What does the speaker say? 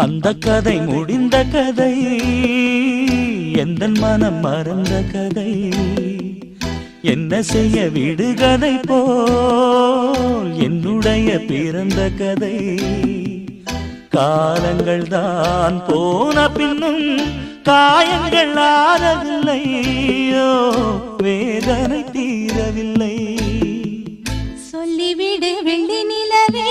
அந்த கதை முடிந்த கதை, எந்த மனம் மறந்த கதை. என்ன செய்ய விடுகதை போல் என்னுடைய பிறந்த கதை. காலங்கள் தான் போன பின்னும் காயங்கள் ஆறவில்லை, வேதனை தீரவில்லை. சொல்லிவிடு வெள்ளி நிலவே